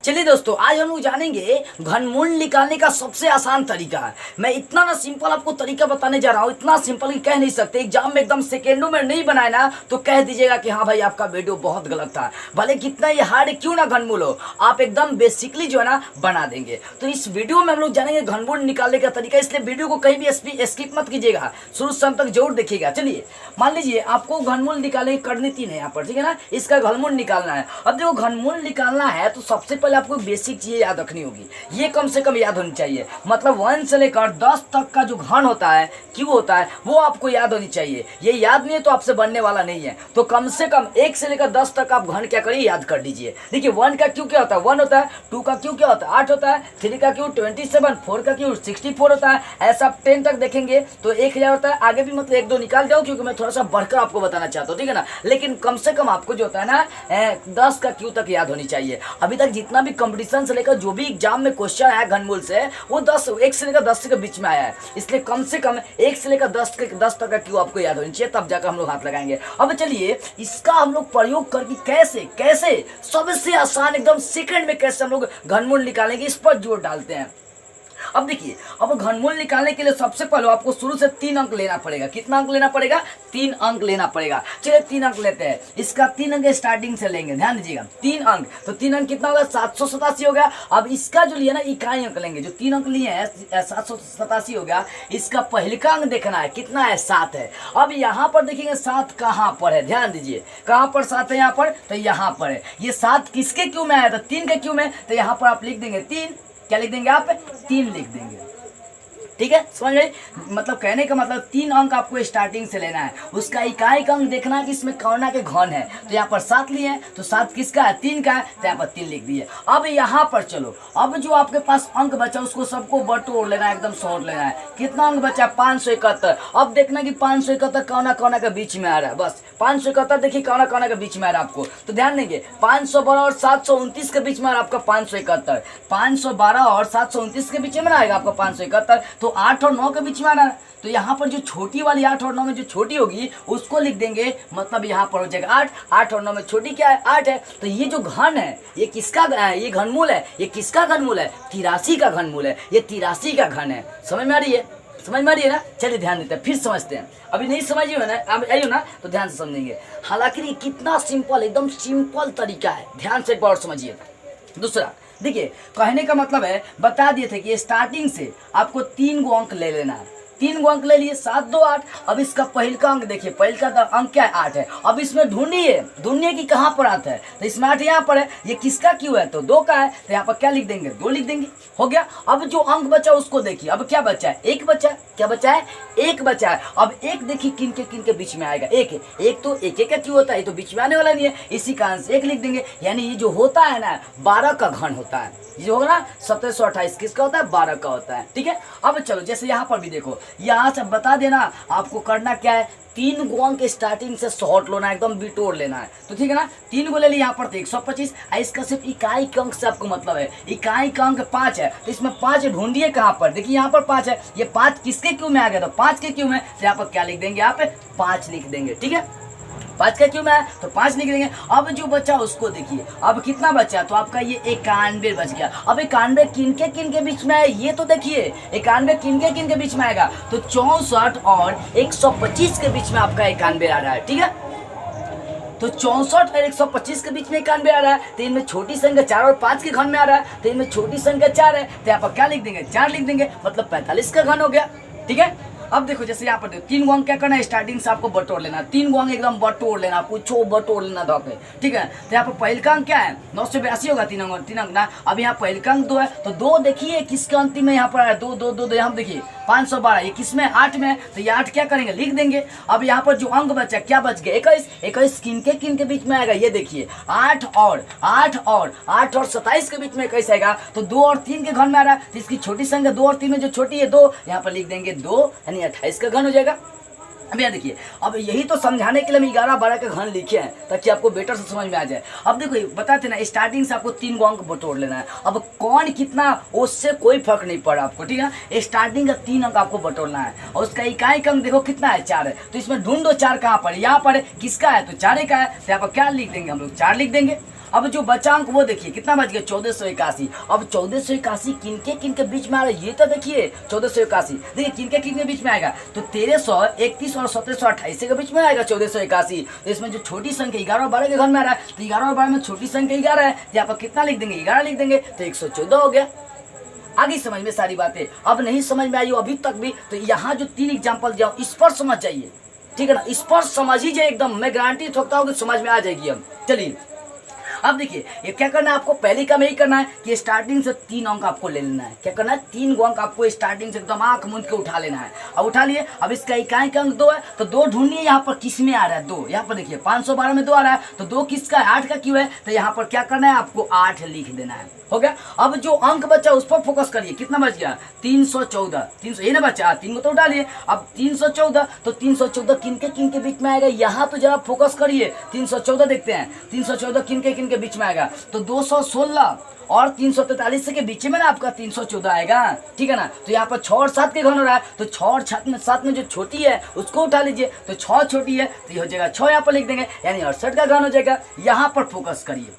चलिए दोस्तों, आज हम लोग जानेंगे घनमूल निकालने का सबसे आसान तरीका है। मैं इतना ना सिंपल आपको तरीका बताने जा रहा हूँ, इतना सिंपल कि कह नहीं सकते। एग्जाम में एकदम सेकेंडों में नहीं बनाए ना तो कह दीजिएगा कि हाँ भाई आपका वीडियो बहुत गलत था। भले कितना ये हार्ड क्यों ना घनमूल हो, आप एकदम बेसिकली जो है ना बना देंगे। तो इस वीडियो में हम लोग जानेंगे घनमूल निकालने का तरीका, इसलिए वीडियो को कहीं भी स्किप मत कीजिएगा, शुरू से अंत तक जरूर देखिएगा। चलिए मान लीजिए आपको घनमूल निकालने की रणनीति है यहाँ पर, ठीक है ना। इसका घनमूल निकालना है। अब देखो घनमूल निकालना है तो सबसे पहले आपको बेसिक चीजें याद रखनी होगी। ये कम से कम याद होनी चाहिए, मतलब 1 से लेकर 10 तक का जो घन होता है, क्यों होता है, वो आपको याद होनी चाहिए। ये याद नहीं है तो आपसे बनने वाला नहीं है। तो कम से कम 1 से लेकर 10 तक आप घन क्या करिए, याद कर लीजिए। देखिए 1 का क्यों क्या होता है, 1 होता है। 2 का क्यों क्या होता है, 8 होता है। 3 का क्यों 27, 4 का क्यों 64 होता है। ऐसा आप 10 तक देखेंगे तो 1000 होता है। आगे भी मतलब 1-2 निकाल जाओ, क्योंकि मैं थोड़ा सा बढ़कर आपको बताना चाहता हूँ, ठीक है ना। लेकिन कम से कम आपको जो होता है ना 10 का क्यों तक याद होनी चाहिए। अभी तक जितना भी कंपटीशन से लेकर जो भी एग्जाम में क्वेश्चन आया घनमूल से, वो 1 से लेकर 10 के बीच में आया है। इसलिए कम से कम 1 से लेकर 10 तक का क्यों आपको याद होनी चाहिए, तब जाकर हम लोग हाथ लगाएंगे। अब चलिए इसका हम लोग प्रयोग करके कैसे सबसे आसान एकदम सेकंड में कैसे हम लोग घनमूल निकालेंगे, इस पर जोर डालते हैं। अब देखिए, अब घनमूल निकालने के लिए सबसे पहले आपको शुरू से 3 अंक लेना पड़ेगा। कितना अंक लेना पड़ेगा, 3 अंक लेना पड़ेगा। चलिए 3 अंक लेते हैं। इसका 3 अंक स्टार्टिंग से लेंगे, ध्यान दीजिएगा। 3 अंक, तो 3 अंक कितना होगा, 787 हो गया। अब इसका जो लिया ना इकाई अंक लेंगे, जो 3 अंक लिए हैं 787 हो गया। इसका पहलका अंक देखना है, कितना है, 7 है। अब यहाँ पर देखेंगे 7 कहाँ पर है, ध्यान दीजिए कहाँ पर 7 है, यहाँ पर, तो यहाँ पर है। ये 7 किसके क्यों में आया था, 3 के क्यों में, तो यहाँ पर आप लिख देंगे 3। क्या लिख देंगे आप, 3 लिख देंगे, ठीक है। समझ गए, मतलब कहने का मतलब 3 अंक आपको स्टार्टिंग से लेना है। उसका इकाई का अंक देखना है कि इसमें कौन के घन है। तो यहाँ पर 7 लिए हैं, तो 7 किसका है, 3 का है, तो यहाँ पर 3 लिख दिए। अब यहाँ पर चलो, अब जो आपके पास अंक बचा उसको सबको बटोर लेना है, एकदम शॉर्ट लेना है। कितना अंक बचा, 571। अब देखना कि 571 कौना के बीच में आ रहा है। बस 571 देखिए कौना के बीच में आ रहा है आपको, तो ध्यान देंगे 512 और 729 के बीच में आ रहा है आपका 571। 512 और 729 के बीच में आएगा आपका 571, तो 8 और 9 के बीच में आ रहा है। तो यहाँ पर जो छोटी वाली 8 और 9 में जो छोटी होगी उसको लिख देंगे, मतलब यहाँ पर हो जाएगा 8। 8 और 9 में छोटी क्या है, 8 है। तो ये जो घन है ये किसका है, ये घनमूल है। ये किसका घनमूल है, 83 का घनमूल है। ये 83 का घन है। समझ में आ रही है, समझ में आ रही है ना। चलिए ध्यान देते हैं, फिर समझते हैं। अभी नहीं समझिए ना, अब आइयो ना तो ध्यान से समझेंगे। हालांकि ये कितना सिंपल, एकदम सिंपल तरीका है, ध्यान से एक बार समझिए। दूसरा देखिए, कहने का मतलब है, बता दिए थे कि स्टार्टिंग से आपको 3 गो अंक ले लेना है। 3 गो अंक ले लिए, 7 2 8। अब इसका पहलका अंक देखिए, पहलका अंक क्या है, 8 है। अब इसमें ढूंढिए कि कहाँ पर आता है, तो इसमें 8 यहाँ पर है। ये किसका क्यों है, तो 2 का है, तो यहाँ पर क्या लिख देंगे, 2 लिख देंगे, हो गया। अब जो अंक बचा उसको देखिए, अब क्या बचा है, 1 बचा है। क्या बचा है, 1 बचा है। अब 1 देखिए किन के बीच में आएगा, 1 तो 1 का क्यों होता है, ये तो बीच में आने वाला नहीं है, इसी कारण से 1 लिख देंगे। यानी ये जो होता है ना 12 का घन होता है। ये होगा ना 1728 किसका होता है, 12 का होता है, ठीक है। अब चलो जैसे यहाँ पर भी देखो, यहाँ से बता देना आपको करना क्या है, 3 गो अंक स्टार्टिंग से शॉर्ट लेना है, एकदम बिटोर लेना है। तो ठीक है ना, 3 गो ले लिया यहाँ पर, तो 125। इसका सिर्फ इकाई का अंक से आपको मतलब है, इकाई का अंक 5 है। तो इसमें 5 ढूंढिए कहाँ पर, देखिए यहाँ पर 5 है। ये 5 किसके क्यों में आ गया, तो 5 के क्यों में, तो यहाँ पर क्या लिख देंगे, यहाँ पे 5 लिख देंगे, ठीक है। 5 का क्यों में है, तो 5 लिख देंगे। अब जो बचा उसको देखिए, अब कितना बचा, तो आपका ये 91 बच गया। अब 91 किन के बीच में है, ये तो देखिए 91 किन के बीच में आएगा, तो 64 और 125 के बीच में आपका 91 आ रहा है, ठीक है। तो 64 और 125 के बीच में 91 आ रहा है। तो इनमें छोटी संख्या 4 और 5 के घन में आ रहा है, तो इनमें छोटी संख्या 4 है, तो यहाँ पर क्या लिख देंगे, 4 लिख देंगे, मतलब 45 का घन हो गया, ठीक है। अब देखो जैसे यहाँ पर 3 गो अंक क्या करना है, स्टार्टिंग से आपको बटोर लेना। 3 गो अंक एकदम बटोर लेना, पूछो बटोर लेना धोके, ठीक है। तो यहाँ पर पहलका अंक क्या है, 982 होगा, 3 अंक ना। अब यहाँ पहलका अंक 2 है, तो 2 देखिए किसके अंतिम में यहाँ पर है, 2 यहाँ देखिए 512, ये किसमें, 8 में है। तो ये 8 क्या करेंगे, लिख देंगे। अब यहाँ पर जो अंक बचा क्या बच गया, 21 किन के बीच में आएगा, ये देखिए 8 और 27 के बीच में 21 आएगा। तो 2 और 3 के घन में आ रहा है, तो इसकी छोटी संख्या 2 और 3 में जो छोटी है 2, यहाँ पर लिख देंगे 2, यानी 28 का घन हो जाएगा। अब यहाँ देखिए, अब यही तो समझाने के लिए हम 11 12 के घन लिखे हैं ताकि आपको बेटर से समझ में आ जाए। अब देखो बताते ना, स्टार्टिंग से आपको 3 अंक बटोर लेना है। अब कौन कितना उससे कोई फर्क नहीं पड़ा आपको, ठीक है। स्टार्टिंग का 3 अंक आपको बटोरना है और उसका इकाई अंक देखो कितना है, 4 है। तो इसमें ढूंढो 4 कहाँ पर है, यहाँ पर है। किसका है तो 4 का है, तो यहाँ पर क्या लिख देंगे हम लोग, 4 लिख देंगे। अब जो बचा अंक वो देखिए कितना बच गया, 1481। अब 1481 किनके किनके बीच में आ रहा है ये तो देखिए, 1481 देखिए किनके किनके बीच में आएगा, तो 1331 और 1728 के बीच में आएगा 1481। तो इसमें जो छोटी संख्या 11 और 12 के घर में आ रहा है, तो 11 और 12 में छोटी संख्या 11 है, तो यहाँ पर कितना लिख देंगे, 11 लिख देंगे, तो 114 हो गया। आगे समझ में सारी बातें। अब नहीं समझ में आई हो अभी तक भी, तो यहाँ जो 3 एग्जाम्पल दिया इस पर समझ जाइए, ठीक है ना, इस पर समझ ही जाए एकदम, मैं गारंटी ठोकता हूँ कि समझ में आ जाएगी। अब चलिए, अब देखिए ये क्या करना है आपको, पहले काम यही करना है कि स्टार्टिंग से 3 अंक आपको ले लेना है। क्या करना है, 3 अंक आपको स्टार्टिंग से एकदम आंख मूंद के उठा लेना है। अब उठा लिए, अब इसका इकाई का अंक 2 है, तो 2 ढूंढिए यहाँ पर किस में आ रहा है, 2 यहाँ पर देखिए 512 में 2 आ रहा है, तो 2 किसका है, 8 का क्यों है, तो यहाँ पर क्या करना है आपको 8 लिख देना है। हो गया। अब जो अंक बचा उस पर फोकस करिए, कितना बच गया 314, 300 ये ना बचा, 3 को तो उठा लिए। अब 314, तो 314 किनके किनके बीच में आएगा, यहाँ तो जरा फोकस करिए। 314 देखते हैं, 314 किनके किनके बीच में आएगा, तो 216 और 343 के बीच में ना आपका 314 आएगा, ठीक है ना। तो यहाँ पर 6 और 7 के घन हो रहा है, तो 6 और 7 में जो छोटी है उसको उठा लीजिए, तो 6 छोटी है तो ये हो जाएगा 6, यहाँ पर लिख देंगे, यानी 68 का घन हो जाएगा। यहाँ पर फोकस करिए,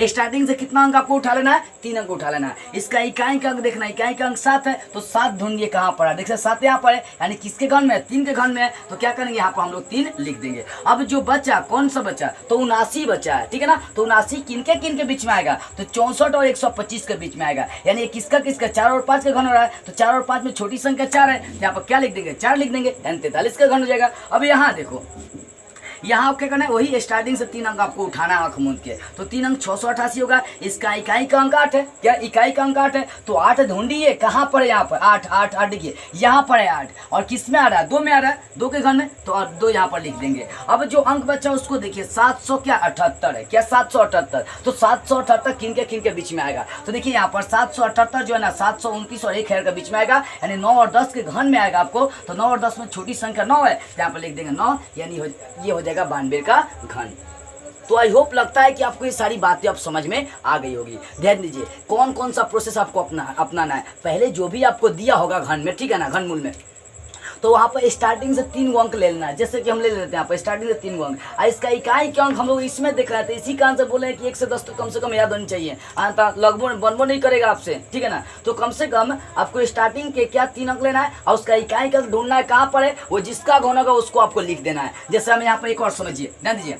स्टार्टिंग से कितना अंक आपको उठा लेना है, 3 अंक उठा लेना है। इसका इकाई का अंक देखना है, इकाई का अंक 7 है, तो 7 ढूंढिए कहाँ पर है, देखिए 7 यहाँ पर है, यानी किसके घन में है, 3 के घन में है, तो क्या करेंगे यहाँ पर हम लोग 3 लिख देंगे। अब जो बचा कौन सा बचा, तो 79 बचा है, ठीक है ना। तो 79 किनके किनके बीच में आएगा, तो 64 और 125 के बीच में आएगा, यानी किसका किसका 4 और 5 का घन हो रहा है, तो 4 और 5 में छोटी संख्या 4 है, तो यहाँ पर क्या लिख देंगे, 4 लिख देंगे, यानी 43 का घन हो जाएगा। अब यहाँ देखो, यहाँ आप क्या करना है, वही स्टार्टिंग से 3 अंक आपको उठाना है आंख मूंद के, तो 3 अंक 688 होगा। इसका इकाई का अंक 8 है, क्या इकाई का अंक 8 है, तो 8 ढूंढिए कहाँ पर है, यहाँ पर 8 8 8 देखिए यहाँ पर है 8, और किस में आ रहा है, 2 में आ रहा है, 2 के घन में, तो 2 यहाँ पर लिख देंगे। अब जो अंक बचा उसको देखिए 778 है, क्या 778, तो 778 किनके किनके बीच में आएगा, तो देखिए यहाँ पर 778 जो है ना 729 और 1 के बीच में आएगा, यानी 9 और 10 के घन में आएगा आपको, तो 9 और 10 में छोटी संख्या 9 है, यहाँ पर लिख देंगे 9, यानी ये हो जाएगा 92 का घन। तो आई होप लगता है कि आपको ये सारी बातें अब समझ में आ गई होगी। ध्यान दीजिए कौन कौन सा प्रोसेस आपको अपनाना है। पहले जो भी आपको दिया होगा घन में, ठीक है ना, घन मूल में, तो वहाँ पर स्टार्टिंग से 3 अंक ले लेना है, जैसे कि हम ले लेते हैं यहाँ पर स्टार्टिंग से 3 अंक, और इसका इकाई के अंक हम लोग इसमें देख रहे थे, इसी कारण से बोले हैं कि 1 से 10 तो कम से कम याद होनी चाहिए, लगभग बनबो नहीं करेगा आपसे, ठीक है ना। तो कम से कम आपको स्टार्टिंग के क्या 3 अंक लेना है, और उसका इकाई का ढूंढना है कहाँ पर है, वो जिसका घन होगा उसको आपको लिख देना है। जैसे हम यहाँ पर एक और समझिए, ध्यान दीजिए,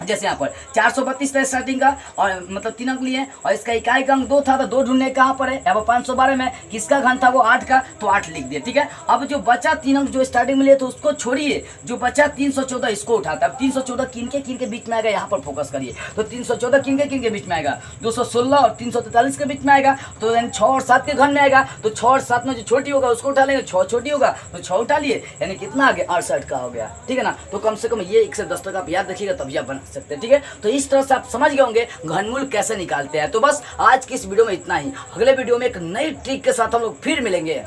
जैसे यहाँ पर 432 था स्टार्टिंग का, और मतलब 3 अंक लिए, और इसका इकाई का अंक 2 था, तो 2 ढूंढने कहाँ पर है, यहाँ पर 512 में किसका घन था, वो 8 का, तो 8 लिख दिया, ठीक है। अब जो बचा 3 अंक जो स्टार्टिंग में लिए तो उसको छोड़िए, जो बचा 314 इसको उठाता। अब 314 किनके किनके बीच में आएगा, यहाँ पर फोकस करिए, तो 314 किनके किनके बीच में आएगा, 216 और 343 के बीच में आएगा, तो यानी 6 और 7 के घन में आएगा, तो 6 और 7 में जो छोटी होगा उसको उठा लेंगे, 6 छोटी होगा तो 6 उठा लिए, यानी कितना आ गया 68 का हो गया, ठीक है ना। तो कम से कम ये 1 से 10 तक आप याद रखिएगा, तभी आप बना सकते हैं, ठीक है। तो इस तरह से आप समझ गए होंगे घनमूल कैसे निकालते हैं। तो बस आज की इस वीडियो में इतना ही, अगले वीडियो में एक नई ट्रिक के साथ हम लोग फिर मिलेंगे।